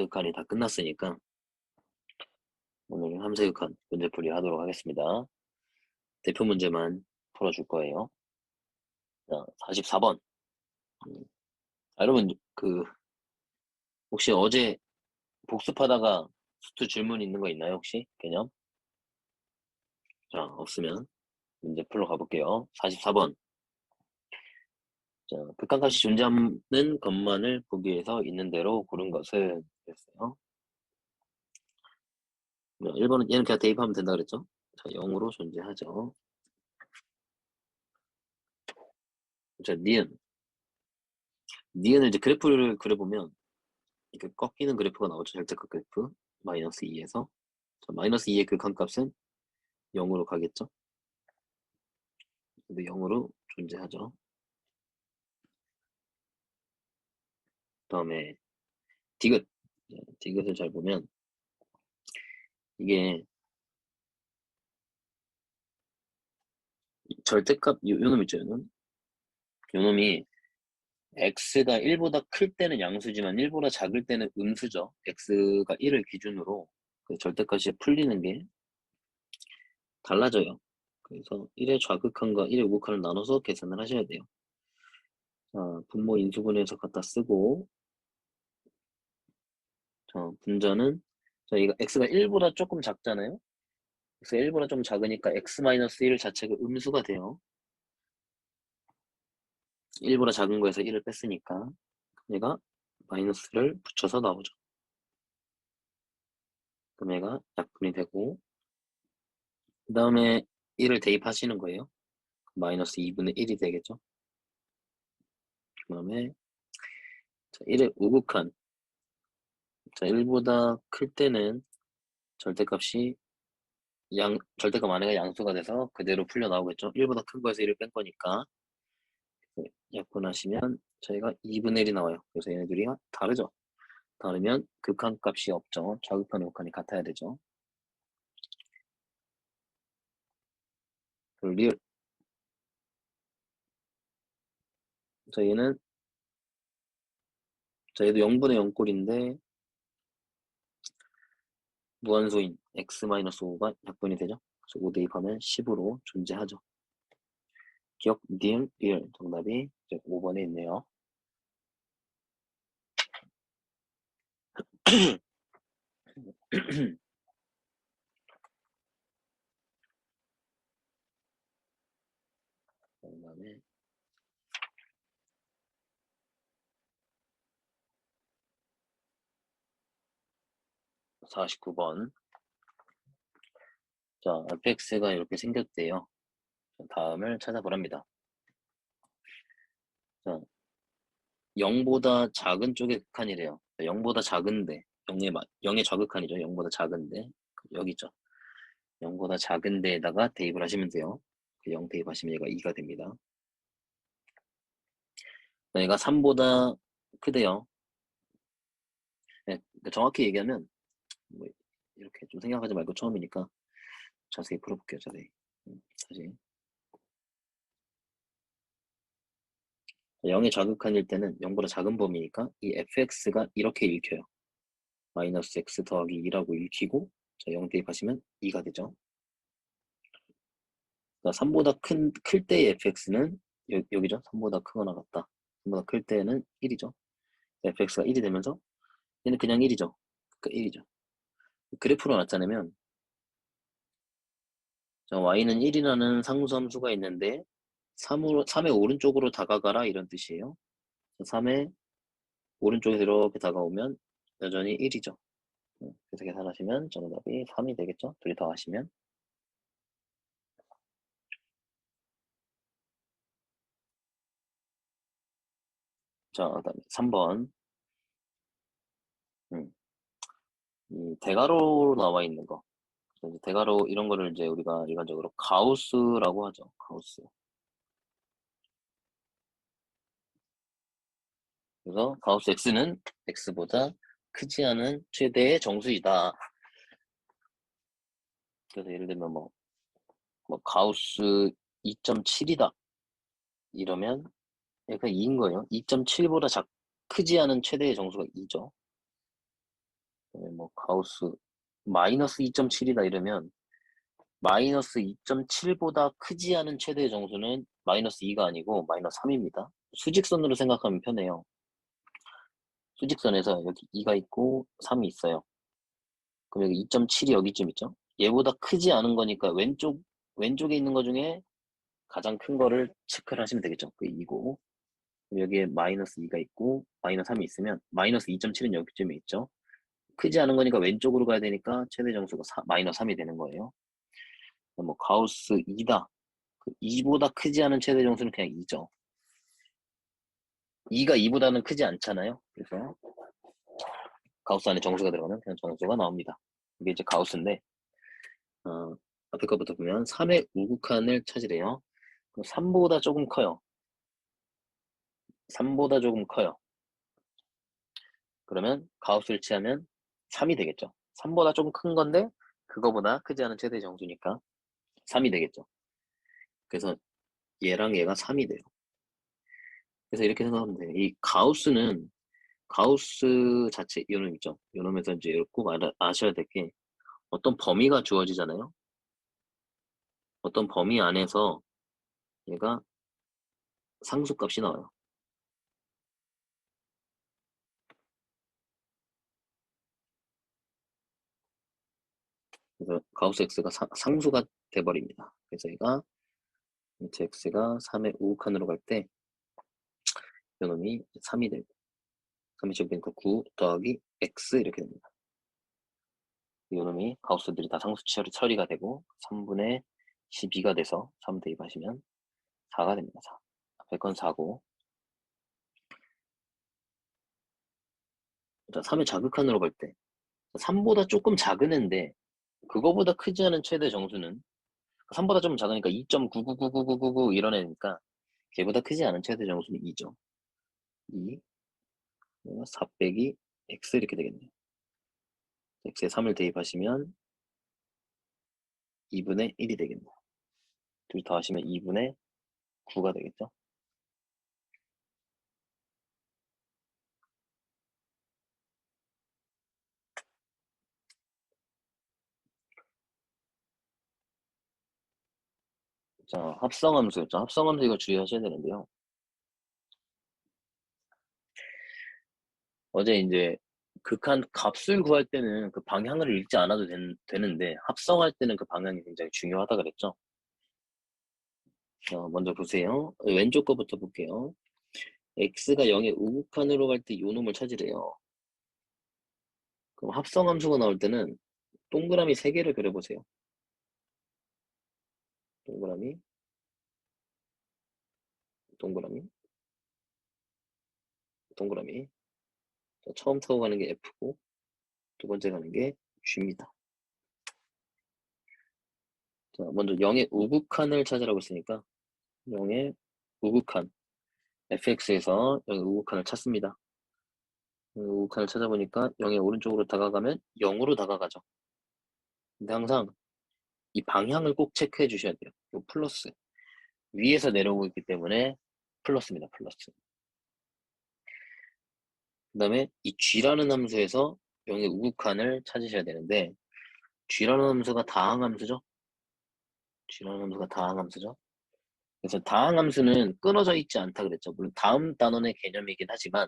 함수극한이 다 끝났으니까 오늘 함수극한 문제풀이 하도록 하겠습니다. 대표 문제만 풀어줄 거예요. 자, 44번. 여러분 혹시 어제 복습하다가 수트 질문 있는 거 있나요? 혹시 개념? 자, 없으면 문제 풀러 가볼게요. 44번. 자, 극한값이 존재하는 것만을 보기 위해서 있는 대로 고른 것은 됐어요. 1번은 얘는 그냥 대입하면 된다 그랬죠? 자, 0으로 존재하죠. 자, 니은을 이제 그래프를 그려보면 이렇게 꺾이는 그래프가 나오죠. 절대값 그래프. 마이너스 2에서. 자, 마이너스 2의 극한값은 0으로 가겠죠. 근데 0으로 존재하죠. 다음에 디귿. 디귿을 잘 보면 이게 절대값 요놈 있죠. 요놈이 x가 1보다 클 때는 양수지만 1보다 작을 때는 음수죠. x가 1을 기준으로 그 절대값이 풀리는 게 달라져요. 그래서 1의 좌극한과 1의 우극한을 나눠서 계산을 하셔야 돼요. 자, 분모 인수분해해서 갖다 쓰고, 자, 분자는, 자, 이거 x가 1보다 조금 작잖아요? x가 1보다 좀 작으니까 x-1 자체가 음수가 돼요. 1보다 작은 거에서 1을 뺐으니까 얘가 마이너스를 붙여서 나오죠. 그럼 얘가 약분이 되고, 그 다음에 1을 대입하시는 거예요. 마이너스 2분의 1이 되겠죠. 그 다음에 1의 우극한. 자, 1보다 클 때는 절대값이 절대값 안에가 양수가 돼서 그대로 풀려 나오겠죠. 1보다 큰 거에서 1을 뺀 거니까. 약분하시면 저희가 2분의 1이 나와요. 그래서 얘네들이 다르죠. 다르면 극한값이 없죠. 좌극한, 우극한이 같아야 되죠. 그리고 리을. 저희도 0분의 0꼴인데 무한소인 x-5가 약분이 되죠. 그래서 5 대입하면 10으로 존재하죠. 기억, 니을, 리을. 정답이 5번에 있네요. 그 다음에 49번. 자, fx가 이렇게 생겼대요. 다음을 찾아보랍니다. 자, 0보다 작은 쪽의 극한이래요. 0보다 작은데, 0의 좌극한이죠. 0보다 작은데, 여기 있죠. 0보다 작은 데에다가 대입을 하시면 돼요. 0 대입하시면 얘가 2가 됩니다. 얘가 3보다 크대요. 네, 정확히 얘기하면, 뭐 이렇게 좀 생각하지 말고 처음이니까 자세히 풀어볼게요. 자세히. 다시. 0의 좌극한일 때는 0보다 작은 범위니까 이 fx가 이렇게 읽혀요. 마이너스 x 더하기 2라고 읽히고, 자, 0 대입하시면 2가 되죠. 3보다 클 때의 fx는 여기죠. 3보다 크거나 같다. 3보다 클 때는 1이죠. fx가 1이 되면서 얘는 그냥 1이죠. 그러니까 1이죠. 그래프로 나타내면 자, y는 1이라는 상수함수가 있는데 3의 오른쪽으로 다가가라 이런 뜻이에요. 3의 오른쪽에 이렇게 다가오면 여전히 1이죠. 그래서 계산하시면 정답이 3이 되겠죠. 둘이 더하시면. 자, 그다음에 3번. 이 대괄호로 나와 있는 거. 이제 대괄호 이런 거를 이제 우리가 일반적으로 가우스라고 하죠. 가우스. 그래서 가우스 x는 x보다 크지 않은 최대의 정수이다. 그래서 예를 들면 뭐 가우스 2.7이다. 이러면 약간 2인 거예요. 2.7보다 크지 않은 최대의 정수가 2죠. 뭐 가우스 마이너스 2.7이다 이러면 마이너스 2.7보다 크지 않은 최대의 정수는 마이너스 2가 아니고 마이너스 3입니다. 수직선으로 생각하면 편해요. 수직선에서 여기 2가 있고 3이 있어요. 그럼 여기 2.7이 여기쯤 있죠? 얘보다 크지 않은 거니까 왼쪽에 있는 거 중에 가장 큰 거를 체크를 하시면 되겠죠. 그 2고 여기에 마이너스 2가 있고 마이너스 3이 있으면 마이너스 2.7은 여기쯤에 있죠. 크지 않은 거니까 왼쪽으로 가야 되니까 최대 정수가 마이너스 3이 되는 거예요. 뭐 가우스 2다. 그 2보다 크지 않은 최대 정수는 그냥 2죠. 2가 2보다는 크지 않잖아요. 그래서 가우스 안에 정수가 들어가면 그냥 정수가 나옵니다. 이게 이제 가우스인데 앞에 거부터 보면 3의 우극한을 찾으래요. 3보다 조금 커요. 3보다 조금 커요. 그러면 가우스를 취하면 3이 되겠죠. 3보다 조금 큰 건데 그거보다 크지 않은 최대 정수니까 3이 되겠죠. 그래서 얘랑 얘가 3이 돼요. 그래서 이렇게 생각하면 돼요. 이 가우스는 가우스 자체 요놈 있죠. 요놈에서 이제 꼭 아셔야 될 게 어떤 범위가 주어지잖아요. 어떤 범위 안에서 얘가 상수값이 나와요. 그래서 가우스 x가 상수가 돼버립니다. 그래서 얘가 x가 3의 우극한으로 갈 때 요놈이 3이 되고 3이 적으니까 9 더하기 x 이렇게 됩니다. 요놈이 가우스들이 다 상수 처리가 되고 3분의 12가 돼서 3 대입하시면 4가 됩니다. 4. 앞에 건 4고 자, 3의 자극한으로 갈 때 3보다 조금 작은 애인데 그거보다 크지 않은 최대 정수는 3보다 좀 작으니까 2.99999999 이런 애니까 걔보다 크지 않은 최대 정수는 2죠. 2 4 빼기 x 이렇게 되겠네요. x에 3을 대입하시면 2분의 1이 되겠네요. 둘 더하시면 2분의 9가 되겠죠. 자, 합성함수였죠. 합성함수 이거 주의하셔야 되는데요. 어제 이제 극한 값을 구할 때는 그 방향을 읽지 않아도 되는데 합성할 때는 그 방향이 굉장히 중요하다 그랬죠. 먼저 보세요. 왼쪽 거부터 볼게요. x가 0의 우극한으로 갈 때 요 놈을 찾으래요. 그럼 합성함수가 나올 때는 동그라미 3개를 그려보세요. 동그라미, 동그라미, 동그라미. 자, 처음 타고 가는 게 F고 두 번째 가는 게 G입니다. 자, 먼저 0의 우극한을 찾으라고 했으니까 0의 우극한 fx에서 0의 우극한을 찾습니다. 우극한을 찾아보니까 0의 오른쪽으로 다가가면 0으로 다가가죠. 근데 항상 이 방향을 꼭 체크해 주셔야 돼요. 요 플러스. 위에서 내려오고 있기 때문에 플러스입니다. 플러스. 그 다음에 이 g라는 함수에서 0의 우극한을 찾으셔야 되는데 g라는 함수가 다항함수죠. g라는 함수가 다항함수죠. 그래서 다항함수는 끊어져 있지 않다 그랬죠. 물론 다음 단원의 개념이긴 하지만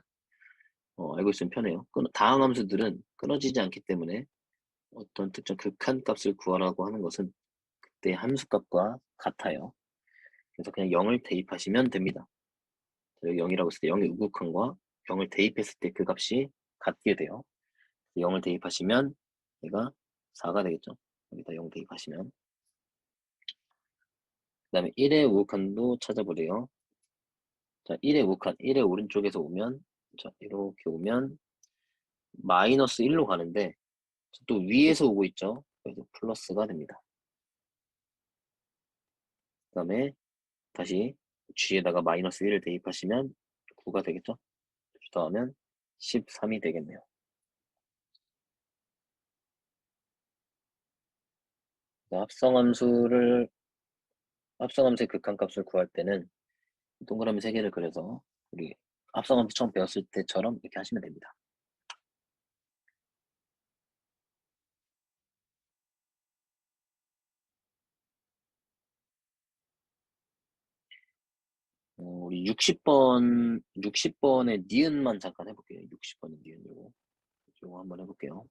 알고 있으면 편해요. 다항함수들은 끊어지지 않기 때문에 어떤 특정 극한값을 구하라고 하는 것은 그때 함수값과 같아요. 그래서 그냥 0을 대입하시면 됩니다. 여기 0이라고 했을 때 0의 우극한과 0을 대입했을 때 그 값이 같게 돼요. 0을 대입하시면 얘가 4가 되겠죠. 여기다 0 대입하시면. 그 다음에 1의 우극한도 찾아보래요. 자, 1의 우극한, 1의 오른쪽에서 오면, 자, 이렇게 오면 마이너스 1로 가는데 또 위에서 오고 있죠. 그래서 플러스가 됩니다. 그 다음에 다시 g에다가 마이너스 1을 대입하시면 9가 되겠죠. 더하면 13이 되겠네요. 합성함수의 극한값을 구할 때는 동그라미 3개를 그려서 우리 합성함수 처음 배웠을 때처럼 이렇게 하시면 됩니다. 우리 60번의 니은만 잠깐 해볼게요. 60번의 니은 요거 한번 해볼게요.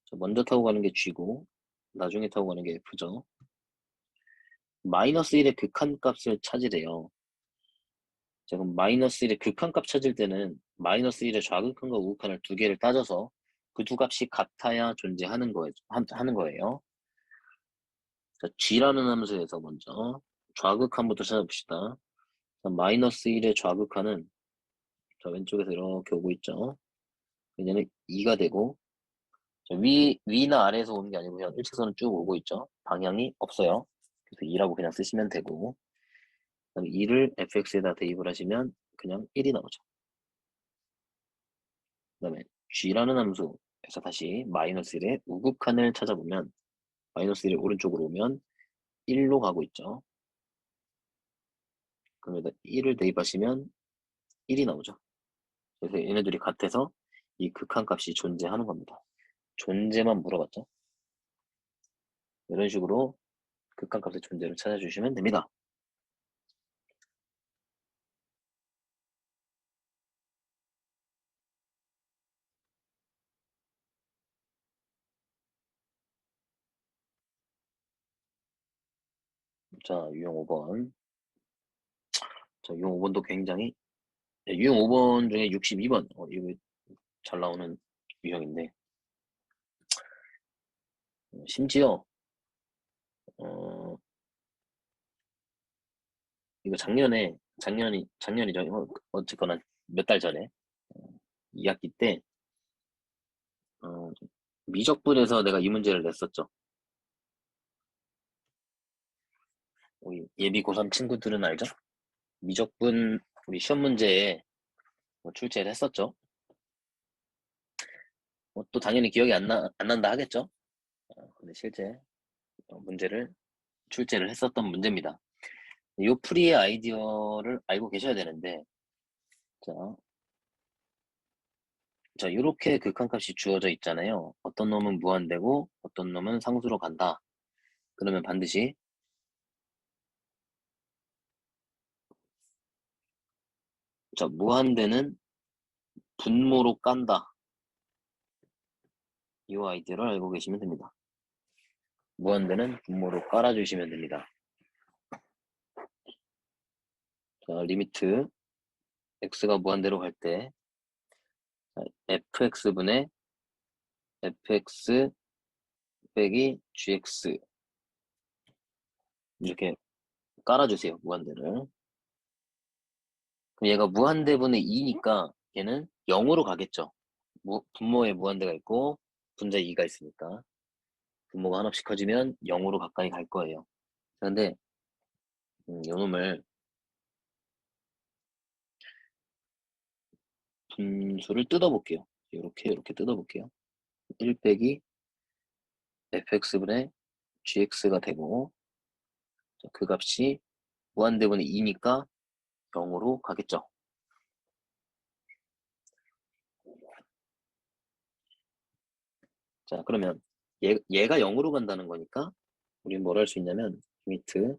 자, 먼저 타고 가는 게 G고 나중에 타고 가는 게 F죠. 마이너스 1의 극한값을 찾으래요. 자, 그럼 마이너스 1의 극한값 찾을 때는 마이너스 1의 좌극한과 우극한을 두 개를 따져서 그 두 값이 같아야 존재하는 거예요. 자, G라는 함수에서 먼저 좌극한부터 찾아봅시다. 자, 마이너스 1의 좌극한은 자, 왼쪽에서 이렇게 오고 있죠. 얘는 2가 되고 자, 위나 아래에서 오는 게 아니고 그냥 일직선은 쭉 오고 있죠. 방향이 없어요. 그래서 2라고 그냥 쓰시면 되고 그다음에 2를 fx에다 대입을 하시면 그냥 1이 나오죠. 그 다음에 g라는 함수에서 다시 마이너스 1의 우극한을 찾아보면 마이너스 1의 오른쪽으로 오면 1로 가고 있죠. 그럼 여기다 1을 대입하시면 1이 나오죠. 그래서 얘네들이 같아서 이 극한값이 존재하는 겁니다. 존재만 물어봤죠. 이런 식으로 극한값의 존재를 찾아주시면 됩니다. 자, 유형 5번. 자, 유형 5번도 굉장히 유형 5번 중에 62번 이거 잘 나오는 유형인데 심지어 이거 작년이죠. 어쨌거나 몇 달 전에 2학기 때 어, 미적분에서 내가 이 문제를 냈었죠. 우리 예비 고3 친구들은 알죠? 미적분 우리 시험 문제에 출제를 했었죠. 또 당연히 기억이 안 난다 하겠죠. 근데 실제 문제를 출제를 했었던 문제입니다. 이 풀이의 아이디어를 알고 계셔야 되는데 자, 자 이렇게 극한값이 주어져 있잖아요. 어떤 놈은 무한대고 어떤 놈은 상수로 간다. 그러면 반드시 자 무한대는 분모로 깐다. 이 아이디어를 알고 계시면 됩니다. 무한대는 분모로 깔아주시면 됩니다. 자, 리미트 x가 무한대로 갈 때 fx분의 fx 빼기 gx 이렇게 깔아주세요. 무한대를. 그럼 얘가 무한대분의 2니까 얘는 0으로 가겠죠. 분모에 무한대가 있고 분자에 2가 있으니까 분모가 하나씩 커지면 0으로 가까이 갈 거예요. 그런데 요놈을 분수를 뜯어볼게요. 이렇게 뜯어볼게요. 1 빼기 fx분의 gx가 되고 그 값이 무한대분의 2니까 0으로 가겠죠. 자 그러면 얘가 0으로 간다는 거니까 우리는 뭘 할 수 있냐면 리미트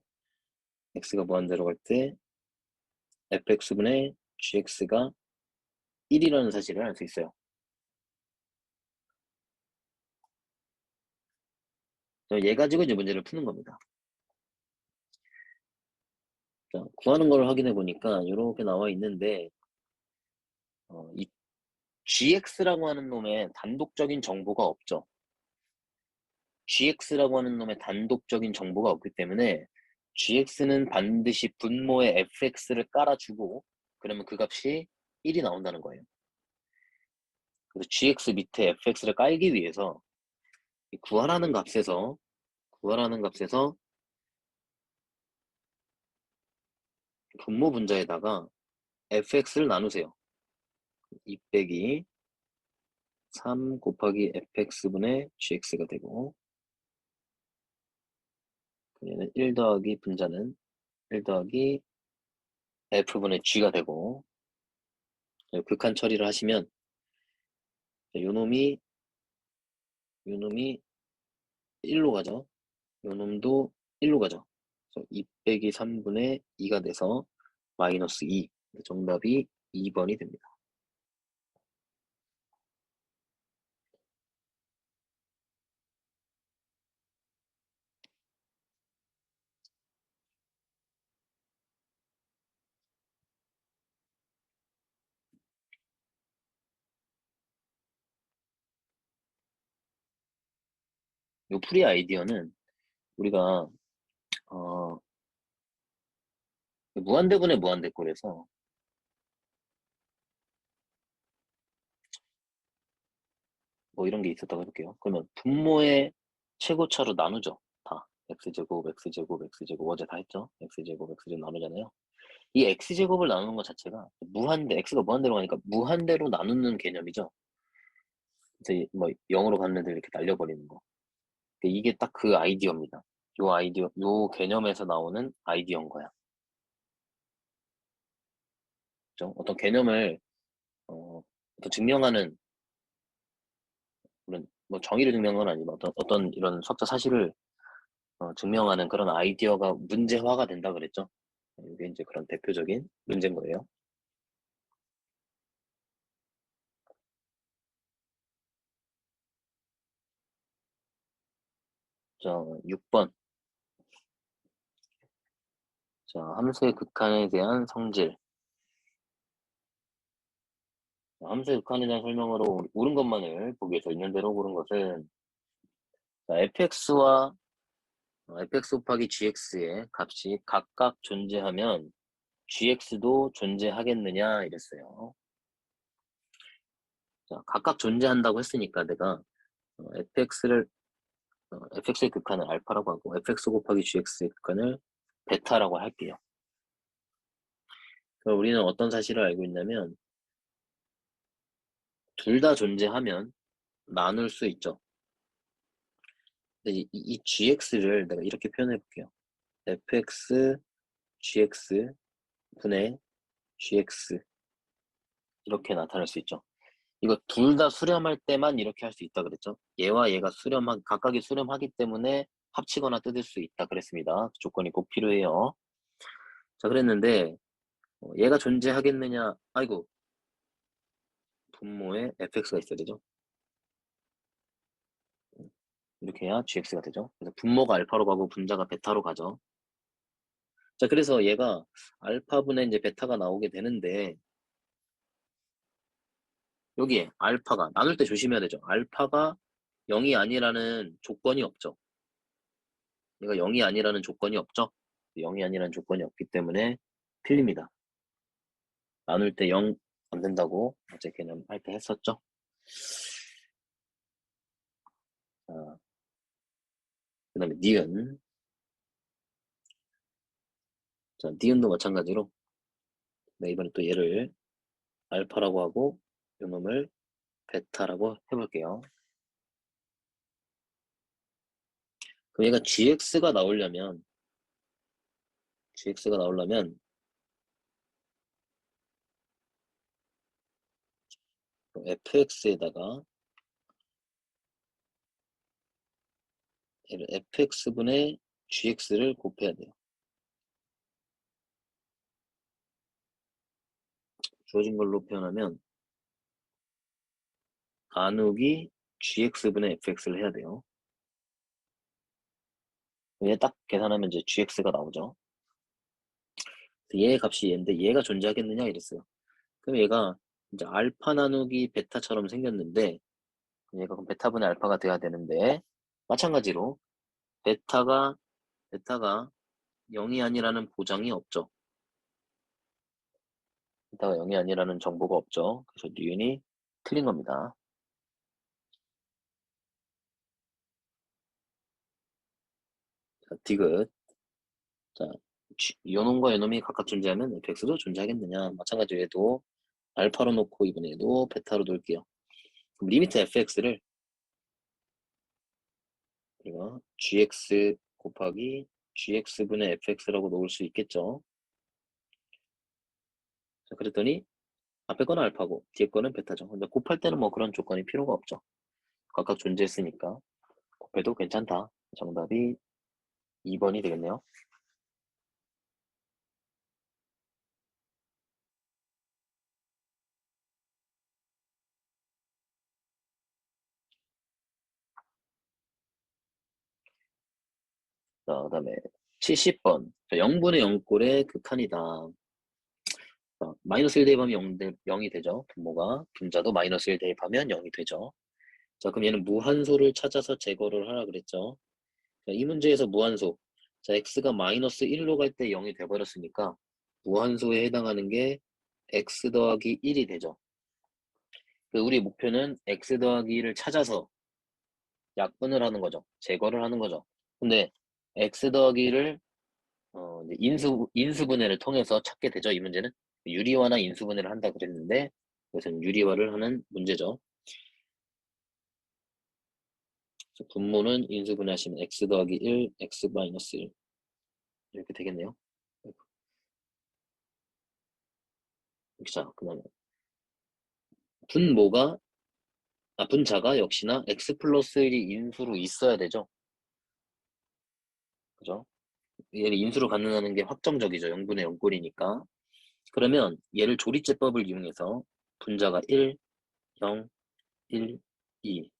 x가 무한대로 갈 때 fx분의 gx가 1이라는 사실을 알 수 있어요. 얘 가지고 이제 문제를 푸는 겁니다. 자, 구하는 걸 확인해 보니까 이렇게 나와 있는데 이 gx라고 하는 놈의 단독적인 정보가 없죠. gx라고 하는 놈의 단독적인 정보가 없기 때문에 gx는 반드시 분모에 fx를 깔아주고 그러면 그 값이 1이 나온다는 거예요. 그래서 gx 밑에 fx를 깔기 위해서 구하라는 값에서 분모 분자에다가 fx를 나누세요. 2 빼기 3 곱하기 fx분의 gx가 되고 얘는 1 더하기 분자는 1 더하기 f분의 g가 되고 극한 처리를 하시면 요놈이 1로 가죠. 요 놈도 1로 가죠. 그래서 2 빼기 3분의 2가 돼서 마이너스 2. 정답이 2번이 됩니다. 요 풀이 아이디어는 우리가 무한대분의 무한대꼴에서 뭐 이런 게 있었다고 해볼게요. 그러면 분모의 최고차로 나누죠. 다. x제곱, x제곱, x제곱 어제 다 했죠. x제곱, x제곱 나누잖아요. 이 x제곱을 나누는 것 자체가 무한대, x가 무한대로 가니까 무한대로 나누는 개념이죠. 이제 뭐 0으로 가는 애들 이렇게 날려버리는 거. 이게 딱 그 아이디어입니다. 요 아이디어, 요 개념에서 나오는 아이디어인 거야. 그죠? 어떤 개념을 어떤 증명하는 그런 뭐 정의를 증명한 건 아니지만 어떤 이런 석자 사실을 증명하는 그런 아이디어가 문제화가 된다 그랬죠. 이게 이제 그런 대표적인 문제인 거예요. 자, 6번. 자, 함수의 극한에 대한 성질. 자, 함수의 극한에 대한 설명으로 옳은 것만을 보기 위해서 있는 대로 고른 것은 자, fx와 fx 곱하기 gx의 값이 각각 존재하면 gx도 존재하겠느냐 이랬어요. 자, 각각 존재한다고 했으니까 내가 fx의 극한을 알파라고 하고 fx 곱하기 gx의 극한을 베타라고 할게요. 그럼 우리는 어떤 사실을 알고 있냐면 둘 다 존재하면 나눌 수 있죠. 근데 이 gx를 내가 이렇게 표현해 볼게요. fx gx 분의 gx 이렇게 나타낼 수 있죠. 이거 둘 다 수렴할 때만 이렇게 할 수 있다 그랬죠. 얘와 얘가 각각이 수렴하기 때문에 합치거나 뜯을 수 있다 그랬습니다. 그 조건이 꼭 필요해요. 자, 그랬는데 얘가 존재하겠느냐? 아이고, 분모에 fx가 있어야 되죠. 이렇게 해야 gx가 되죠. 그래서 분모가 알파로 가고 분자가 베타로 가죠. 자, 그래서 얘가 알파분의 이제 베타가 나오게 되는데 여기에 알파가 나눌 때 조심해야 되죠. 알파가 0이 아니라는 조건이 없죠. 얘가 0이 아니라는 조건이 없죠. 0이 아니라는 조건이 없기 때문에 틀립니다. 나눌 때 0 안 된다고 어제 개념 할 때 했었죠. 자, 그 다음에 니은. 자, 니은도 마찬가지로 네, 이번에 또 얘를 알파라고 하고 요놈을 베타라고 해볼게요. 그럼 얘가 gx가 나오려면 fx에다가 fx분의 gx를 곱해야 돼요. 주어진 걸로 표현하면 나누기 gx분의 fx를 해야 돼요. 얘 딱 계산하면 이제 gx가 나오죠. 얘의 값이 얘인데 얘가 존재하겠느냐 이랬어요. 그럼 얘가 이제 알파 나누기 베타처럼 생겼는데 얘가 그럼 베타분의 알파가 돼야 되는데 마찬가지로 베타가 0이 아니라는 보장이 없죠. 베타가 0이 아니라는 정보가 없죠. 그래서 니은이 틀린 겁니다. 자, 디귿. 자, 요놈과 요놈이 각각 존재하면 fx도 존재하겠느냐. 마찬가지로 얘도 알파로 놓고 이번에 얘도 베타로 놓을게요. 그럼 리미트 fx를 우리가 gx 곱하기 gx분의 fx라고 놓을 수 있겠죠. 자, 그랬더니 앞에 거는 알파고 뒤에 거는 베타죠. 근데 곱할 때는 뭐 그런 조건이 필요가 없죠. 각각 존재했으니까 곱해도 괜찮다. 정답이 2번이 되겠네요. 자, 그다음에 70번. 0분의 0꼴의 극한이다. 자, 마이너스 1 대입하면 0이 되죠. 분모가. 분자도 마이너스 1 대입하면 0이 되죠. 자, 그럼 얘는 무한소를 찾아서 제거를 하라 그랬죠. 자, 이 문제에서 무한소. 자, x가 마이너스 1로 갈 때 0이 돼버렸으니까 무한소에 해당하는 게 x 더하기 1이 되죠. 우리 목표는 x 더하기 1을 찾아서 약분을 하는 거죠. 제거를 하는 거죠. 근데 x 더하기 1을 이제 인수분해를 통해서 찾게 되죠. 이 문제는 유리화나 인수분해를 한다 그랬는데 이것은 유리화를 하는 문제죠. 분모는 인수분해하시면 x 더하기 1, x 마이너스 1 이렇게 되겠네요. 자, 그다음에 분자가 역시나 x 플러스 1이 인수로 있어야 되죠. 그죠? 얘를 인수로 가능하는 게 확정적이죠. 0분의 0꼴이니까. 그러면 얘를 조리제법을 이용해서 분자가 1, 0, 1, 2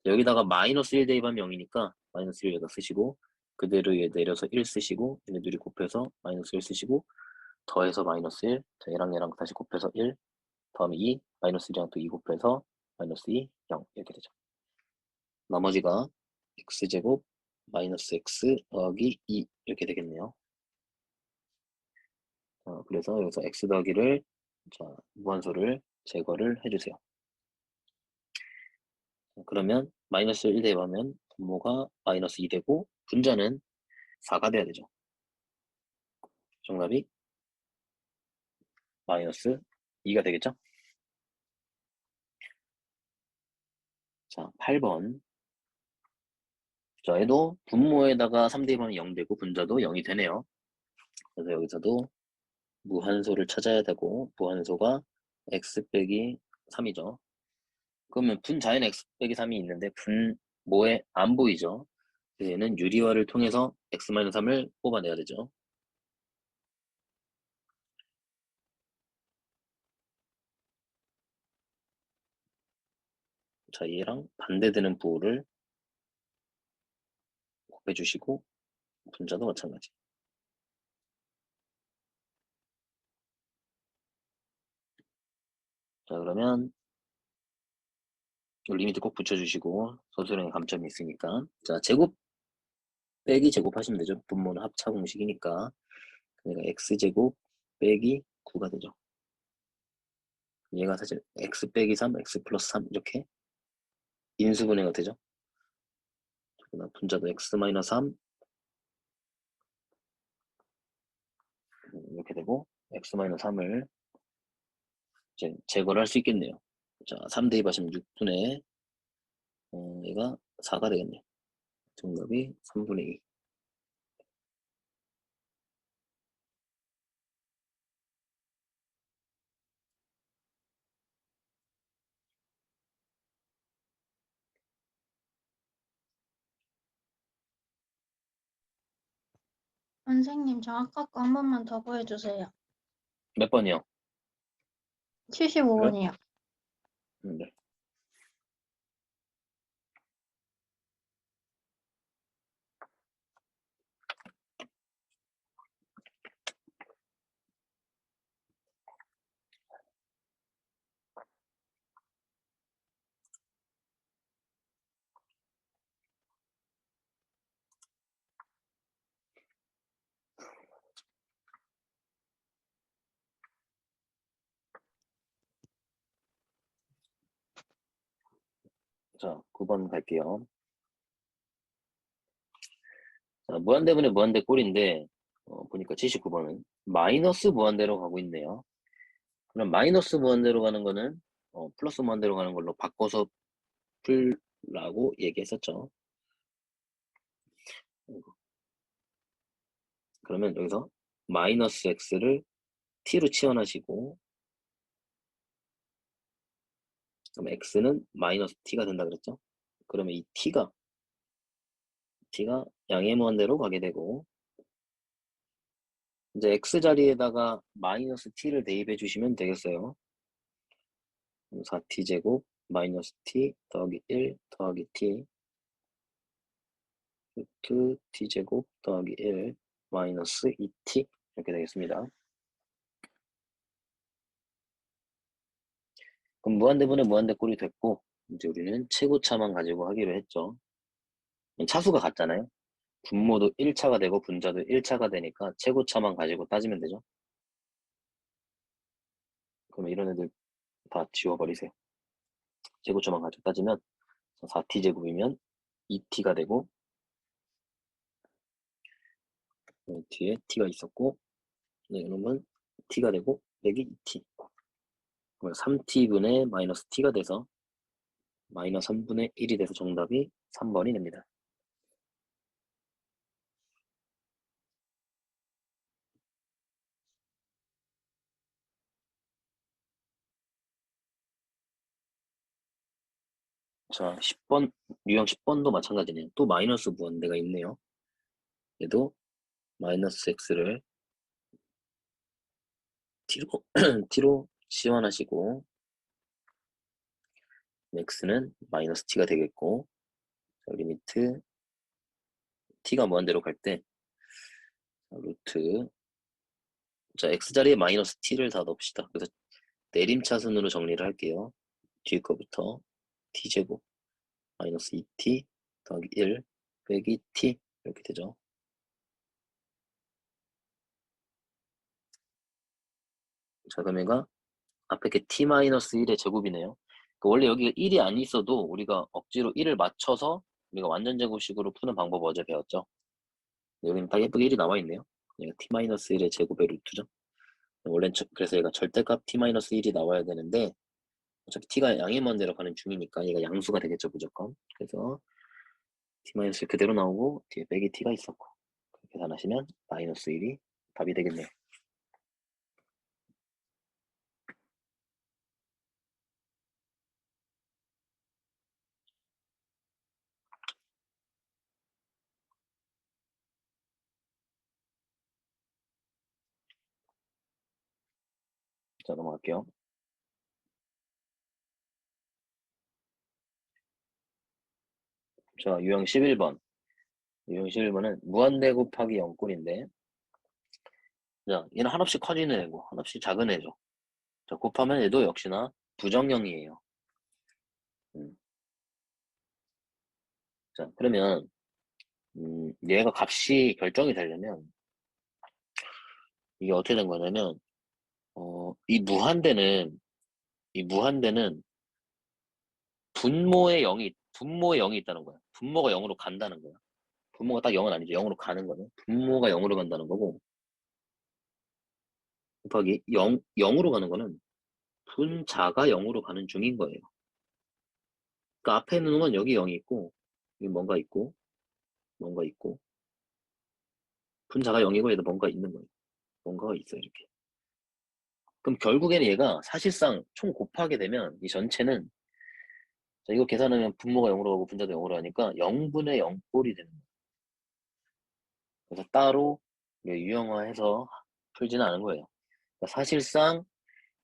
여기다가 마이너스 1 대입하면 0이니까 마이너스 1 여기다 쓰시고 그대로 얘 내려서 1 쓰시고 얘네들이 곱해서 마이너스 1 쓰시고 더해서 마이너스 1 자, 얘랑 다시 곱해서 1 다음에 2 마이너스 1이랑 또 2 곱해서 마이너스 2, 0 이렇게 되죠. 나머지가 x제곱 마이너스 x 더하기 2 이렇게 되겠네요. 그래서 여기서 x 더하기를 자, 무한소를 제거를 해주세요. 그러면 마이너스 1 대입하면 분모가 마이너스 2 되고 분자는 4가 돼야 되죠. 정답이 마이너스 2가 되겠죠? 자, 8번. 자, 얘도 분모에다가 3 대입하면 0 되고 분자도 0이 되네요. 그래서 여기서도 무한소를 찾아야 되고 무한소가 x 빼기 3이죠. 그러면 분자에는 x 빼기 3이 있는데 분모에 안 보이죠. 얘는 유리화를 통해서 x-3을 뽑아내야 되죠. 자, 얘랑 반대되는 부호를 곱해주시고 분자도 마찬가지. 자, 그러면 리미트 꼭 붙여주시고 소수령의 감점이 있으니까 자, 제곱 빼기 제곱하시면 되죠. 분모는 합차 공식이니까 그러니까 x제곱 빼기 9가 되죠. 얘가 사실 x 빼기 3, x 플러스 3 이렇게 인수분해가 되죠. 그다음 분자도 x 마이너스 3 이렇게 되고 x 마이너스 3을 이제 제거를 할 수 있겠네요. 자, 3 대입하시면 6분의 얘가 4가 되겠네요. 정답이 3분의 2. 선생님, 저 아까 거 한 번만 더 보여주세요. 몇 번이요? 75번이요. 네. 자, 9번 갈게요. 자, 무한대분의 무한대 꼴인데 보니까 79번은 마이너스 무한대로 가고 있네요. 그럼 마이너스 무한대로 가는 거는 플러스 무한대로 가는 걸로 바꿔서 풀라고 얘기했었죠. 그러면 여기서 마이너스 x를 t로 치환하시고 그럼 x는 마이너스 t가 된다 그랬죠. 그러면 이 t가 t가 양의 무한대로 가게 되고, 이제 x 자리에다가 마이너스 t를 대입해 주시면 되겠어요. 4t 제곱 마이너스 t 더하기 1 더하기 t 루트 t 제곱 더하기 1 마이너스 2t 이렇게 되겠습니다. 그럼 무한대분의 무한대꼴이 됐고, 이제 우리는 최고차만 가지고 하기로 했죠. 차수가 같잖아요. 분모도 1차가 되고 분자도 1차가 되니까 최고차만 가지고 따지면 되죠. 그러면 이런 애들 다 지워버리세요. 최고차만 가지고 따지면 4t 제곱이면 2t가 되고, 뒤에 t가 있었고, 이놈은 t가 되고 빼기 2t. 3t분의 마이너스 t가 돼서 마이너스 3분의 1이 돼서 정답이 3번이 됩니다. 자, 10번, 유형 10번도 마찬가지네요. 또 마이너스 무한대가 있네요. 얘도 마이너스 x를 t로, t로 치환하시고, x는 마이너스 t가 되겠고, 자, 리미트 t가 무한대로 갈 때, 루트, 자, x자리에 마이너스 t를 다 넣읍시다. 그래서 내림차순으로 정리를 할게요. 뒤에 거부터 t제곱 마이너스 2t 더하기 1 빼기 t 이렇게 되죠. 자, 그럼 얘가 앞에 게 t-1의 제곱이네요. 그러니까 원래 여기가 1이 안 있어도 우리가 억지로 1을 맞춰서 우리가 완전 제곱식으로 푸는 방법 어제 배웠죠. 여기는 딱 예쁘게 1이 나와 있네요. 얘가 t-1의 제곱의 루트죠. 원래는 그래서 얘가 절대값 t-1이 나와야 되는데 어차피 t가 양의 먼데로 가는 중이니까 얘가 양수가 되겠죠, 무조건. 그래서 t-1 그대로 나오고 뒤에 빼기 t가 있었고 그렇게 계산하시면 마이너스 1이 답이 되겠네요. 자, 넘어갈게요. 자, 유형 11번. 유형 11번은 무한대 곱하기 0꼴인데, 자, 얘는 한없이 커지는 애고, 한없이 작은 애죠. 자, 곱하면 얘도 역시나 부정형이에요. 자, 그러면, 얘가 값이 결정이 되려면, 이게 어떻게 된 거냐면, 이 무한대는 분모의 0이 있다는 거야. 분모가 0으로 간다는 거야. 분모가 딱 0은 아니죠. 0으로 가는 거는. 분모가 0으로 간다는 거고, 곱하기 0으로 가는 거는 분자가 0으로 가는 중인 거예요. 그러니까 앞에 있는 건 여기 0이 있고, 여기 뭔가 있고, 뭔가 있고, 분자가 0이고 얘도 뭔가 있는 거예요. 뭔가가 있어요, 이렇게. 그럼 결국에는 얘가 사실상 총 곱하게 되면 이 전체는, 자, 이거 계산하면 분모가 0으로 가고 분자도 0으로 하니까 0분의 0 꼴이 되는 거예요. 그래서 따로 유형화해서 풀지는 않은 거예요. 그러니까 사실상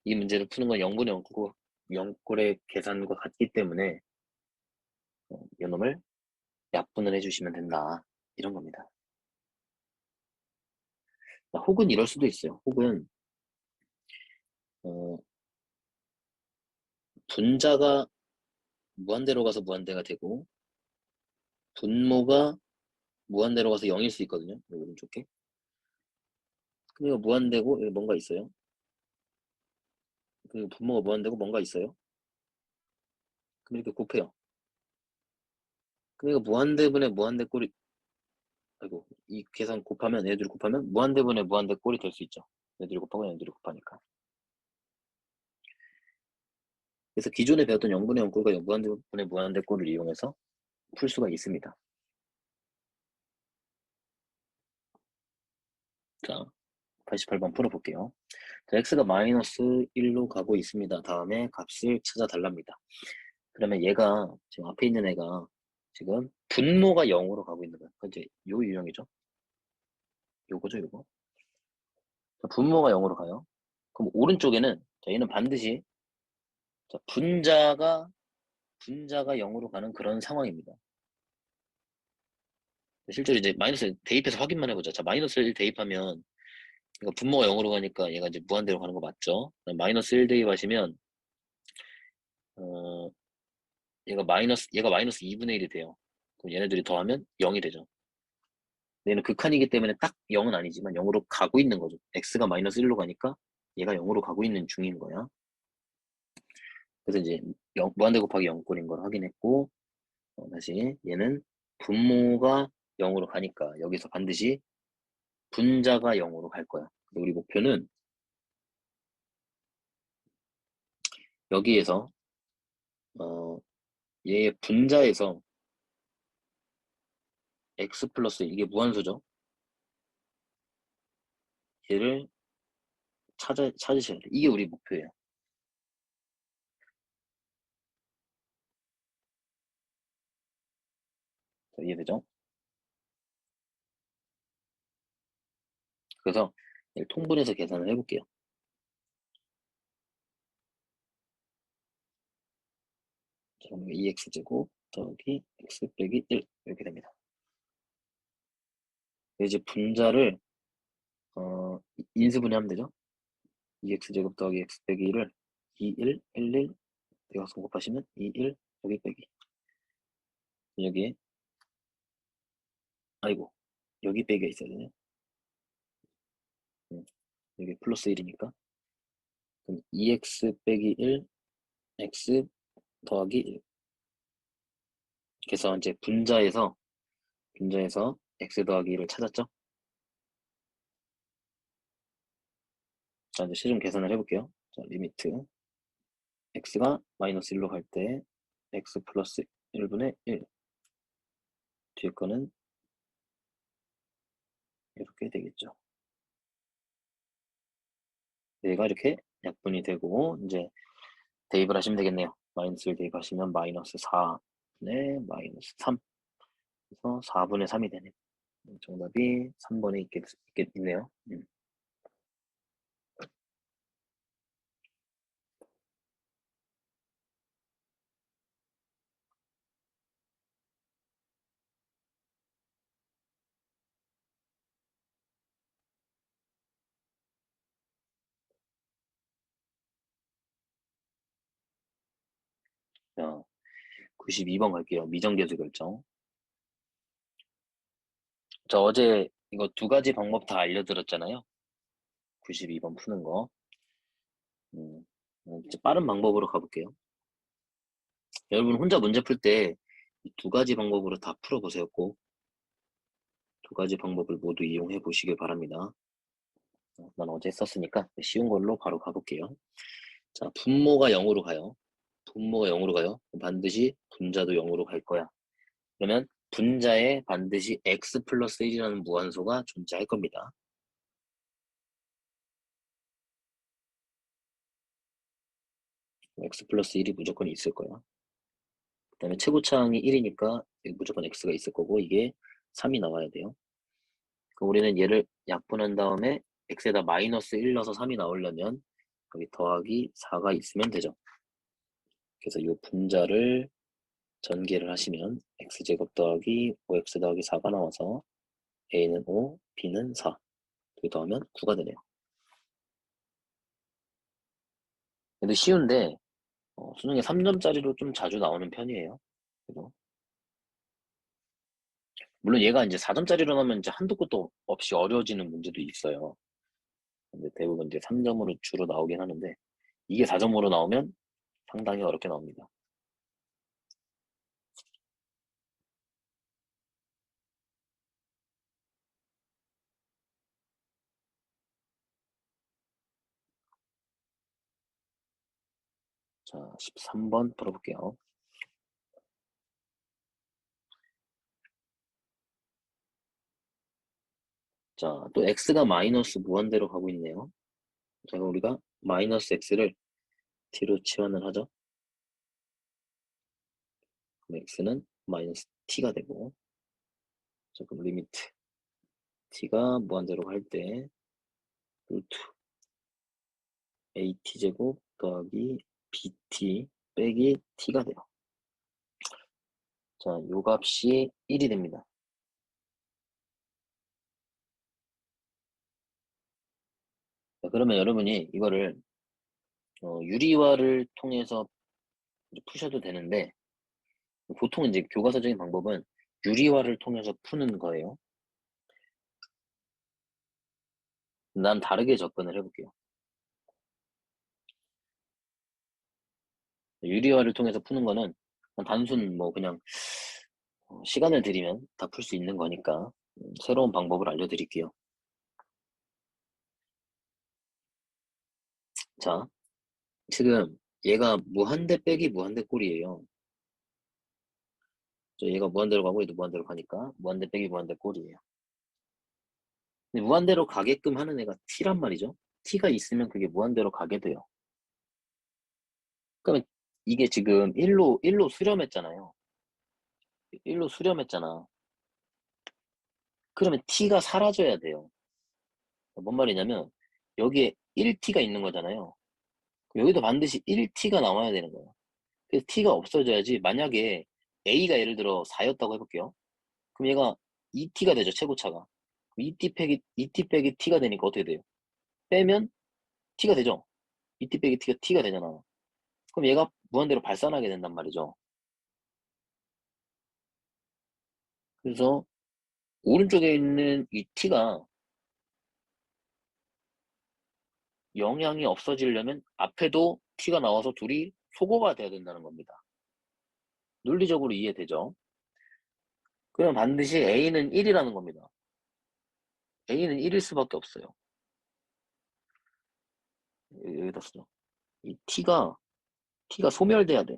이 문제를 푸는 건 0분의 0꼴, 0꼴의 계산과 같기 때문에 이놈을 약분을 해주시면 된다. 이런 겁니다. 혹은 이럴 수도 있어요. 혹은 분자가 무한대로 가서 무한대가 되고 분모가 무한대로 가서 0일 수 있거든요. 오른쪽 게. 그럼 이거 무한대고 여기 뭔가 있어요. 그리고 분모가 무한대고 뭔가 있어요. 그럼 이렇게 곱해요. 그럼 이거 무한대분의 무한대꼴이, 아이고, 이 계산 곱하면 얘들이 곱하면 무한대분의 무한대꼴이 될 수 있죠. 얘들이 곱하고 얘들이 곱하니까. 그래서 기존에 배웠던 0분의 0꼴과 무한대분의 무한대꼴을 이용해서 풀 수가 있습니다. 자, 88번 풀어볼게요. 자, x가 마이너스 1로 가고 있습니다. 다음에 값을 찾아달랍니다. 그러면 얘가 지금 앞에 있는 애가 지금 분모가 0으로 가고 있는 거야. 이제 요 유형이죠. 요거죠, 요거. 분모가 0으로 가요. 그럼 오른쪽에는 얘는 반드시 분자가 0으로 가는 그런 상황입니다. 실제로 이제 마이너스 대입해서 확인만 해보자. 자, 마이너스 1 대입하면 이거 분모가 0으로 가니까 얘가 이제 무한대로 가는 거 맞죠? 마이너스 1 대입하시면 얘가 마이너스 2분의 1이 돼요. 그럼 얘네들이 더하면 0이 되죠. 얘는 극한이기 때문에 딱 0은 아니지만 0으로 가고 있는 거죠. x가 마이너스 1로 가니까 얘가 0으로 가고 있는 중인 거야. 그래서 이제 무한대 곱하기 0꼴인 걸 확인했고, 다시 얘는 분모가 0으로 가니까 여기서 반드시 분자가 0으로 갈 거야. 우리 목표는 여기에서 얘의 분자에서 x 플러스 이게 무한수죠. 얘를 찾으셔야 돼. 이게 우리 목표예요. 자, 이해되죠? 그래서 얘를 통분해서 계산을 해볼게요. 자, 그럼 2x제곱 더하기 x 빼기 1 이렇게 됩니다. 이제 분자를 인수분해하면 되죠. 2x제곱 더하기 x 빼기 1을 2, 1, 1, 1 대각선 곱하시면 2, 1 여기 빼기 여기에 아이고 여기 빼기가 있어야 되네. 여기 플러스 1이니까 그럼 2x 빼기 1 x 더하기 1 그래서 이제 분자에서 x 더하기 1을 찾았죠. 자 이제 실험 계산을 해볼게요. 자 리미트 x가 마이너스 1로 갈 때 x 플러스 1분의 1 뒤에 거는 이렇게 되겠죠. 얘가 이렇게 약분이 되고 이제 대입을 하시면 되겠네요. 마이너스를 대입하시면 마이너스 4분의 마이너스 3 그래서 4분의 3이 되네. 정답이 3번에 있네요. 자, 92번 갈게요. 미정계수 결정. 저 어제 이거 두 가지 방법 다 알려드렸잖아요. 92번 푸는 거. 이제 빠른 방법으로 가볼게요. 여러분 혼자 문제 풀 때 두 가지 방법으로 다 풀어보세요. 꼭. 두 가지 방법을 모두 이용해 보시길 바랍니다. 난 어제 썼으니까 쉬운 걸로 바로 가볼게요. 자, 분모가 0으로 가요. 분모가 0으로 가요. 반드시 분자도 0으로 갈 거야. 그러면 분자에 반드시 x 플러스 1이라는 무한소가 존재할 겁니다. x 플러스 1이 무조건 있을 거야. 그 다음에 최고차항이 1이니까 무조건 x가 있을 거고 이게 3이 나와야 돼요. 그럼 우리는 얘를 약분한 다음에 x에다 마이너스 1 넣어서 3이 나오려면 여기 더하기 4가 있으면 되죠. 그래서 이 분자를 전개를 하시면 x제곱 더하기 5x 더하기 4가 나와서 a는 5, b는 4 여기 더하면 9가 되네요. 근데 쉬운데 수능에 3점짜리로 좀 자주 나오는 편이에요. 그래서 물론 얘가 이제 4점짜리로 나오면 이제 한도 끝도 없이 어려워지는 문제도 있어요. 근데 대부분 이제 3점으로 주로 나오긴 하는데 이게 4점으로 나오면 상당히 어렵게 나옵니다. 자, 13번 풀어볼게요. 자, 또 x가 마이너스 무한대로 가고 있네요. 자, 그럼 우리가 마이너스 x를 t로 치환을 하죠. 그럼 x는 마이너스 t가 되고, 자, 그럼 리미트 t가 무한대로 갈 때 루트 at제곱 더하기 bt 빼기 t가 돼요. 자, 요 값이 1이 됩니다. 자, 그러면 여러분이 이거를 유리화를 통해서 푸셔도 되는데, 보통 이제 교과서적인 방법은 유리화를 통해서 푸는 거예요. 난 다르게 접근을 해볼게요. 유리화를 통해서 푸는 거는 단순 뭐 그냥 시간을 들이면 다 풀 수 있는 거니까 새로운 방법을 알려드릴게요. 자, 지금 얘가 무한대 빼기 무한대 꼴이에요. 얘가 무한대로 가고 얘도 무한대로 가니까 무한대 빼기 무한대 꼴이에요. 근데 무한대로 가게끔 하는 애가 t란 말이죠. t가 있으면 그게 무한대로 가게 돼요. 그러면 이게 지금 1로 수렴했잖아요. 1로 수렴했잖아. 그러면 t가 사라져야 돼요. 뭔 말이냐면 여기에 1t가 있는 거잖아요. 여기도 반드시 1t가 나와야 되는 거예요. 그래서 t가 없어져야지. 만약에 a가 예를 들어 4였다고 해볼게요. 그럼 얘가 2t가 되죠. 최고차가. 2t 빼기 t가 되니까 어떻게 돼요? 빼면 t가 되죠. 2t 빼기 t가 되잖아. 그럼 얘가 무한대로 발산하게 된단 말이죠. 그래서 오른쪽에 있는 이 t가 영향이 없어지려면 앞에도 t가 나와서 둘이 소거가 돼야 된다는 겁니다. 논리적으로 이해되죠? 그럼 반드시 a는 1이라는 겁니다. a는 1일 수밖에 없어요. 여기다 쓰죠. 이 t가 소멸돼야 돼.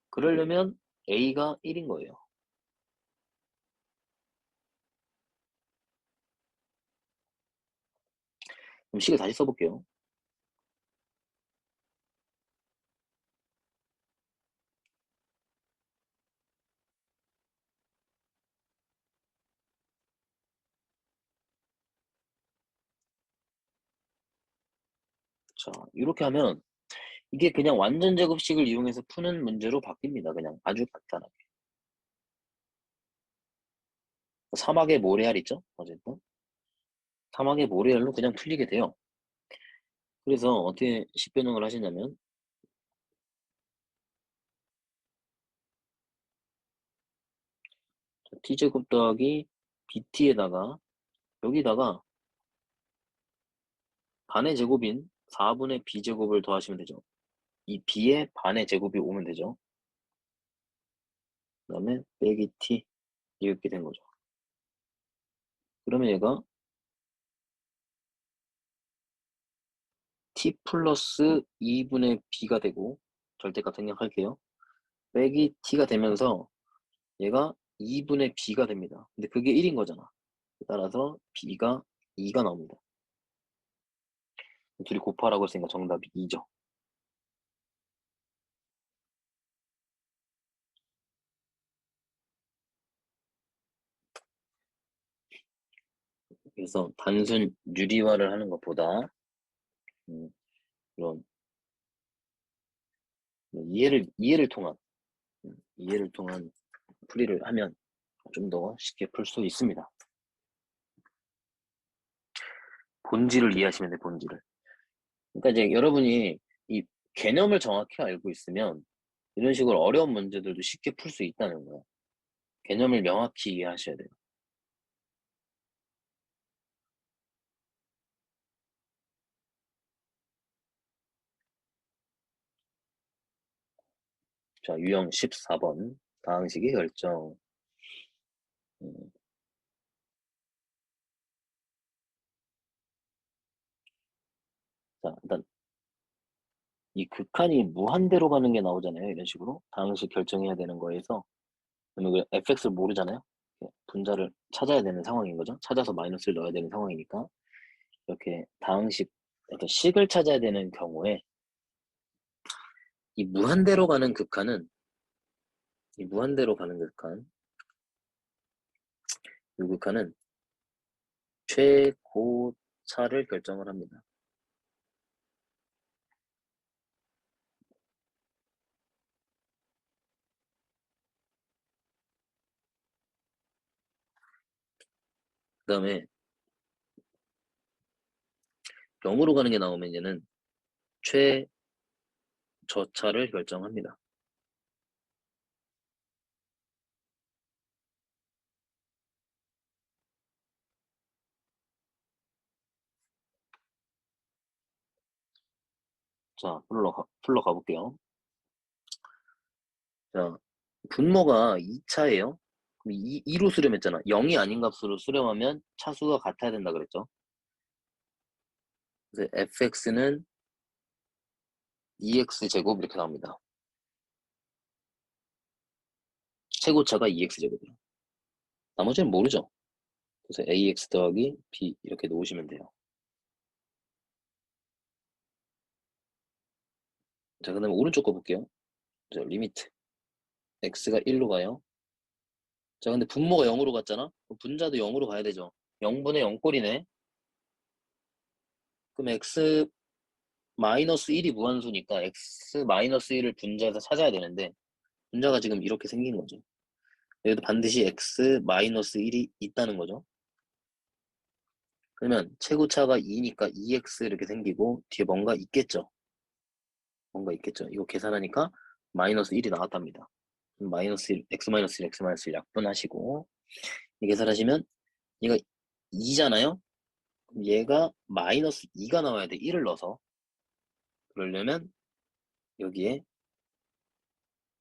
그러려면 a가 1인 거예요. 그럼 식을 다시 써볼게요. 자, 이렇게 하면 이게 그냥 완전 제곱식을 이용해서 푸는 문제로 바뀝니다. 그냥 아주 간단하게. 사막의 모래알 있죠? 어쨌든 사막의 모래알로 그냥 풀리게 돼요. 그래서 어떻게 식변형을 하시냐면 t제곱 더하기 bt에다가 여기다가 반의 제곱인 4분의 b제곱을 더하시면 되죠. 이 b의 반의 제곱이 오면 되죠. 그 다음에 빼기 t 이렇게 된 거죠. 그러면 얘가 t 플러스 2분의 b가 되고 절대값 생략할게요. 빼기 t가 되면서 얘가 2분의 b가 됩니다. 근데 그게 1인 거잖아. 따라서 b가 2가 나옵니다. 둘이 곱하라고 했으니까 정답이 2죠. 그래서 단순 유리화를 하는 것보다 이런 이해를 통한 풀이를 하면 좀 더 쉽게 풀 수 있습니다. 본질을 이해하시면 돼, 본질을. 그러니까 이제 여러분이 이 개념을 정확히 알고 있으면 이런 식으로 어려운 문제들도 쉽게 풀 수 있다는 거예요. 개념을 명확히 이해하셔야 돼요. 자, 유형 14번. 다항식의 결정. 음, 자, 일단 이 극한이 무한대로 가는 게 나오잖아요. 이런 식으로. 다항식 결정해야 되는 거에서. 그러면 fx를 모르잖아요. 분자를 찾아야 되는 상황인 거죠. 찾아서 마이너스를 넣어야 되는 상황이니까. 이렇게 다항식, 어떤 식을 찾아야 되는 경우에 이 무한대로 가는 극한은 이 무한대로 가는 극한, 이 극한은 최고차를 결정을 합니다. 그 다음에 0으로 가는 게 나오면 얘는 최저차를 결정합니다. 자, 풀러 가볼게요. 자, 분모가 2차예요. 그럼 2로 수렴했잖아. 0이 아닌 값으로 수렴하면 차수가 같아야 된다 그랬죠. 그래서 fx는 2x제곱 이렇게 나옵니다. 최고차가 2x제곱이에요. 나머지는 모르죠. 그래서 ax 더하기 b 이렇게 놓으시면 돼요. 자, 그 다음에 오른쪽 거 볼게요. 자, 리미트 x가 1로 가요. 자, 근데 분모가 0으로 갔잖아. 분자도 0으로 가야 되죠. 0분의 0꼴이네. 그럼 x 마이너스 1이 무한수니까 x 마이너스 1을 분자에서 찾아야 되는데 분자가 지금 이렇게 생긴 거죠. 여기도 반드시 x 마이너스 1이 있다는 거죠. 그러면 최고차가 2니까 2x 이렇게 생기고 뒤에 뭔가 있겠죠. 뭔가 있겠죠. 이거 계산하니까 마이너스 1이 나왔답니다. 마이너스 1, x 마이너스 1, x 마이너스 1 약분하시고 이 계산하시면 얘가 2잖아요. 그럼 얘가 마이너스 2가 나와야 돼. 1을 넣어서. 그러려면 여기에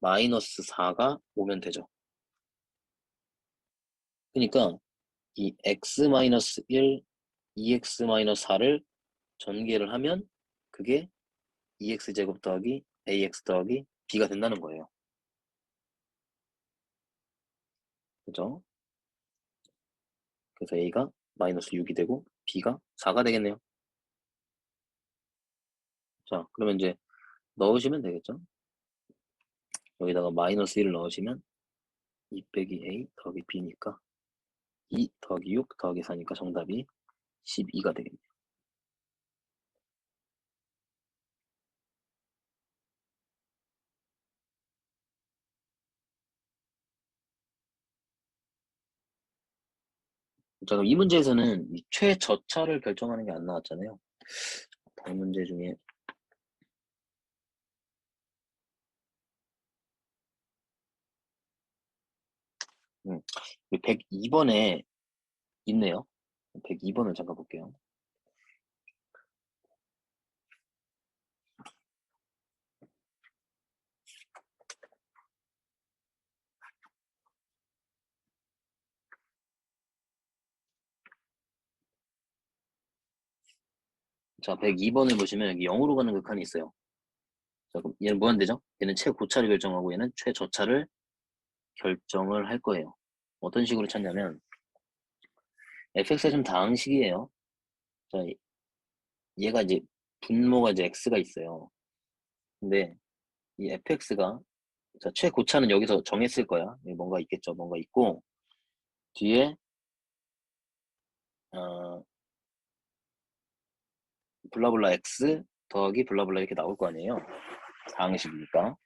마이너스 4가 오면 되죠. 그러니까 이 x-1, 2x-4를 전개를 하면 그게 2x제곱 더하기 ax 더하기 b가 된다는 거예요. 그죠? 그래서 a가 마이너스 6이 되고 b가 4가 되겠네요. 자, 그러면 이제 넣으시면 되겠죠? 여기다가 마이너스 1을 넣으시면 2 빼기 a 더하기 b니까 2 더하기 6 더하기 4니까 정답이 12가 되겠네요. 자, 그럼 이 문제에서는 이 최저차를 결정하는 게 안 나왔잖아요. 다른 문제 중에 102번에 있네요. 102번을 잠깐 볼게요. 자, 102번을 보시면 여기 0으로 가는 극한이 있어요. 자, 그럼 얘는 무한대죠? 얘는 최고차를 결정하고 얘는 최저차를 결정을 할 거예요. 어떤 식으로 찾냐면 fx가 좀 다항식이에요. 자, 얘가 이제 분모가 이제 x가 있어요. 근데 이 fx가 자, 최고차는 여기서 정했을 거야. 여기 뭔가 있겠죠. 뭔가 있고 뒤에 블라블라 x 더하기 블라블라 이렇게 나올 거 아니에요. 다항식이니까.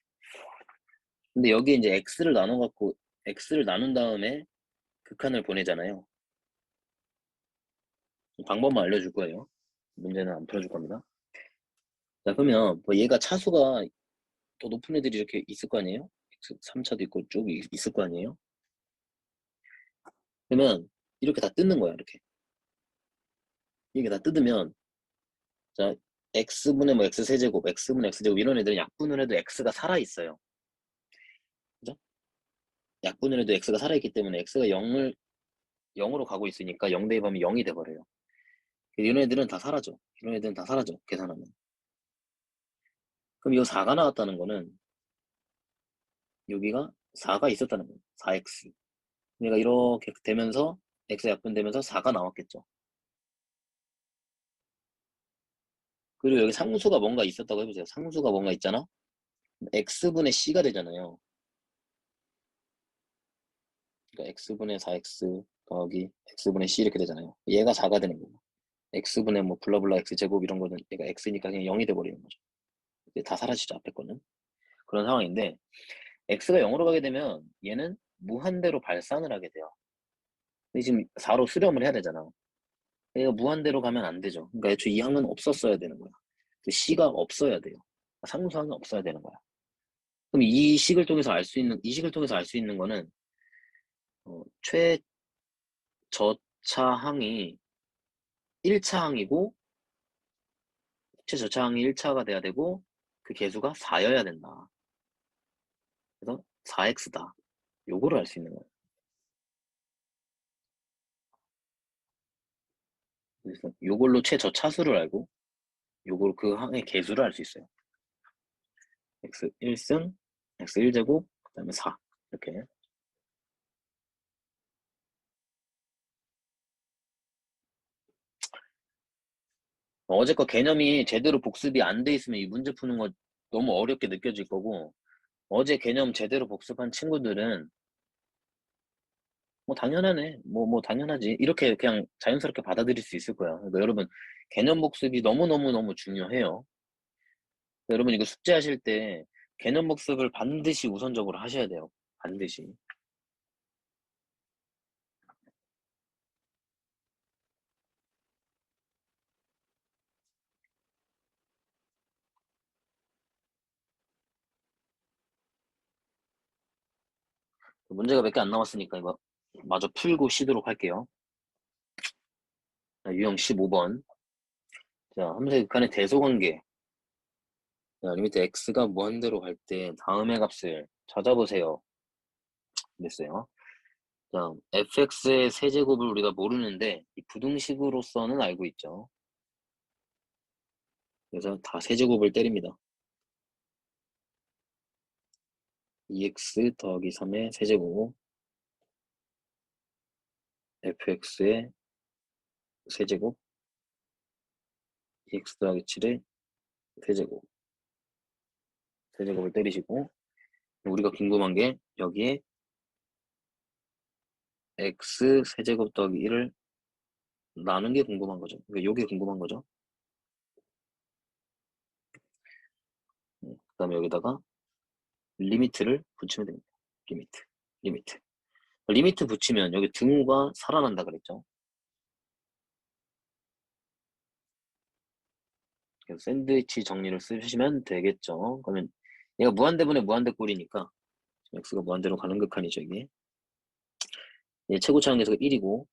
근데 여기에 이제 x를 나눠갖고 x를 나눈 다음에 극한을 보내잖아요. 방법만 알려줄 거예요. 문제는 안 풀어줄 겁니다. 자, 그러면 뭐 얘가 차수가 더 높은 애들이 이렇게 있을 거 아니에요? 3차도 있고 쭉 있을 거 아니에요? 그러면 이렇게 다 뜯는 거야, 이렇게. 이게 다 뜯으면 자, x분의 뭐 x세제곱, x분의 x제곱 이런 애들은 약분을 해도 x가 살아있어요. 그죠? 약분을 해도 x가 살아있기 때문에 x가 0으로 가고 있으니까 0 대입하면 0이 돼버려요. 이런 애들은 다 사라져. 이런 애들은 다 사라져. 계산하면. 그럼 이 4가 나왔다는 거는 여기가 4가 있었다는 거예요. 4x. 그러니까 이렇게 되면서 x 약분되면서 4가 나왔겠죠. 그리고 여기 상수가 뭔가 있었다고 해보세요. 상수가 뭔가 있잖아. x분의 c가 되잖아요. 그러니까 x분의 4x 더하기 x분의 c 이렇게 되잖아요. 얘가 4가 되는 거고 x분의 뭐 블라블라 x제곱 이런 거는 얘가 x니까 그냥 0이 돼버리는 거죠. 이제 다 사라지죠, 앞에 거는. 그런 상황인데 x가 0으로 가게 되면 얘는 무한대로 발산을 하게 돼요. 근데 지금 4로 수렴을 해야 되잖아. 얘가 무한대로 가면 안 되죠. 그러니까 애초에 이 항은 없었어야 되는 거야. 그 c가 없어야 돼요. 상수항이 없어야 되는 거야. 그럼 이 식을 통해서 알 수 있는, 이 식을 통해서 알 수 있는 거는 최저차항이 1차항이고 최저차항이 1차가 돼야 되고 그 개수가 4여야 된다. 그래서 4x다. 요거를 알 수 있는 거예요. 그래서 요걸로 최저차수를 알고 요걸로 그 항의 개수를 알 수 있어요. x 1승, x 1제곱, 그 다음에 4 이렇게. 어제 거 개념이 제대로 복습이 안 돼 있으면 이 문제 푸는 거 너무 어렵게 느껴질 거고 어제 개념 제대로 복습한 친구들은 뭐 당연하네, 뭐 당연하지 이렇게 그냥 자연스럽게 받아들일 수 있을 거야. 그러니까 여러분 개념 복습이 너무너무너무 중요해요. 여러분 이거 숙제하실 때 개념 복습을 반드시 우선적으로 하셔야 돼요. 반드시. 문제가 몇 개 안 남았으니까 이거 마저 풀고 쉬도록 할게요. 유형 15번. 자, 함수의 극한의 대소관계. 자, 리미트 x가 무한대로 갈 때 다음의 값을 찾아보세요. 됐어요. 자, fx의 세제곱을 우리가 모르는데 이 부등식으로서는 알고 있죠. 그래서 다 세제곱을 때립니다. 2x 더하기 3의 세제곱 fx의 세제곱 2x 더하기 7의 세제곱 세제곱을 때리시고 우리가 궁금한 게 여기에 x 세제곱 더하기 1을 나눈 게 궁금한 거죠. 그러니까 요게 궁금한 거죠. 그 다음에 여기다가 리미트를 붙이면 됩니다. 리미트 붙이면 여기 등호가 살아난다 그랬죠. 그래서 샌드위치 정리를 쓰시면 되겠죠. 그러면 얘가 무한대분의 무한대꼴이니까 x가 무한대로 가는 극한이죠. 이게 얘 최고차항 계수가 1이고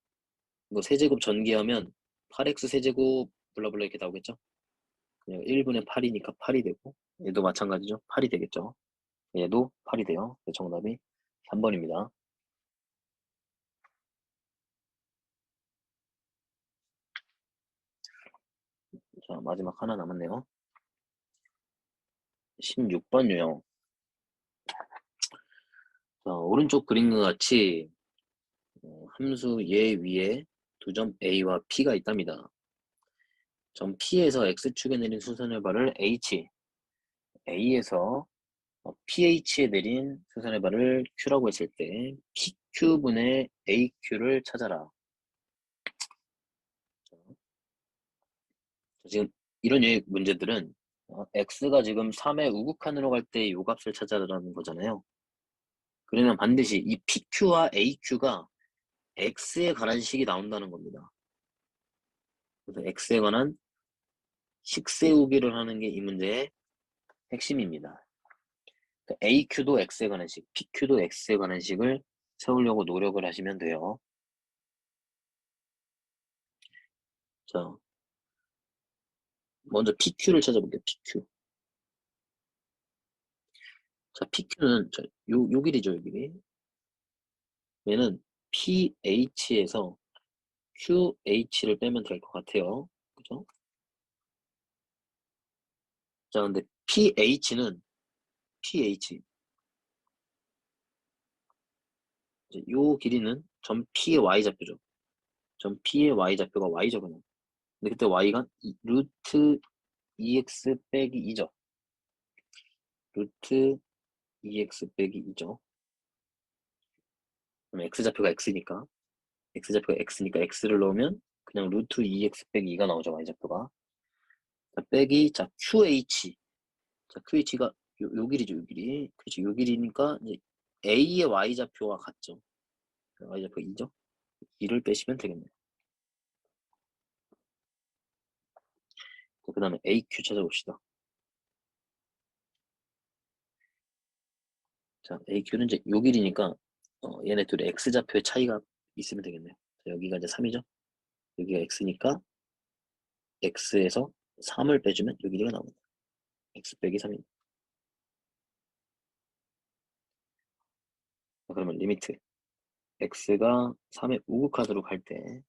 이거 세제곱 전개하면 8x 세제곱 블라블라 이렇게 나오겠죠. 그냥 1분의 8이니까 8이 되고 얘도 마찬가지죠. 8이 되겠죠. 얘도 8이 돼요. 정답이 3번입니다. 자, 마지막 하나 남았네요. 16번 유형. 자, 오른쪽 그림과 같이 함수 얘 위에 두 점 A와 P가 있답니다. 점 P에서 X축에 내린 수선의 발을 H, A에서 PH에 내린 수선의 발을 Q라고 했을 때 PQ분의 AQ를 찾아라. 지금 이런 류의 문제들은 X가 지금 3의 우극한으로 갈 때 이 값을 찾아라는 거잖아요. 그러면 반드시 이 PQ와 AQ가 X에 관한 식이 나온다는 겁니다. 그래서 X에 관한 식 세우기를 하는 게 이 문제의 핵심입니다. 그러니까 AQ도 X에 관한 식, PQ도 X에 관한 식을 세우려고 노력을 하시면 돼요. 자, 먼저 PQ를 찾아볼게요. PQ. 자, PQ는 요 길이죠, 요 길이. 얘는 PH에서 QH를 빼면 될 것 같아요. 그죠? 자, 근데 PH, 요 길이는 점 P의 Y좌표죠. 점 P의 Y좌표가 Y죠, 그냥. 근데 그때 Y가 루트 2x 빼기 2죠. 루트 2x 빼기 2죠. 그럼 x좌표가 x니까 x를 넣으면 그냥 루트 2x 빼기 2가 나오죠. y좌표가. 자, 빼기 자 qh. 자 qh가 요 길이죠. 요 길이. 그렇지. 요 길이니까 이제 a의 y좌표와 같죠. y좌표가 2죠. 2를 빼시면 되겠네요. 그 다음에 AQ 찾아봅시다. 자, AQ는 이제 요 길이니까 얘네 둘의 X좌표의 차이가 있으면 되겠네요. 자, 여기가 이제 3이죠. 여기가 X니까 X에서 3을 빼주면 요 길이가 나옵니다. X 빼기 3입니다. 자, 그러면 리미트 X가 3의 우극하도록 할 때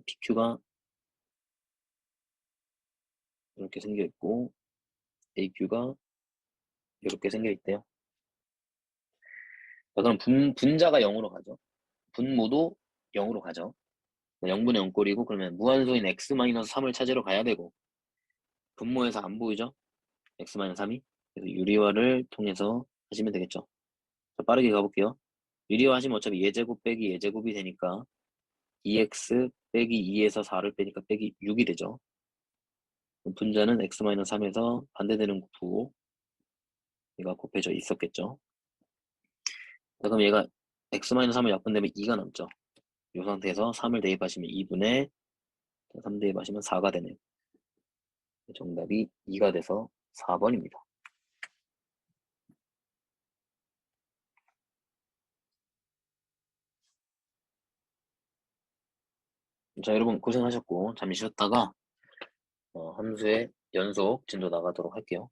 PQ가 이렇게 생겨있고 AQ가 이렇게 생겨있대요. 자, 그럼 분자가 0으로 가죠. 분모도 0으로 가죠. 0분의 0꼴이고 그러면 무한소인 x-3을 찾으러 가야 되고 분모에서 안 보이죠? x-3이. 그래서 유리화를 통해서 하시면 되겠죠. 자, 빠르게 가볼게요. 유리화 하시면 어차피 예제곱 빼기 예제곱이 되니까 2x 빼기 2에서 4를 빼니까 빼기 6이 되죠. 분자는 x-3에서 반대되는 부호 얘가 곱해져 있었겠죠. 자, 그럼 얘가 x-3을 약분되면 2가 남죠. 이 상태에서 3을 대입하시면 2분의 3 대입하시면 4가 되네요. 정답이 2가 돼서 4번입니다. 자, 여러분 고생하셨고 잠시 쉬었다가 함수의 연속 진도 나가도록 할게요.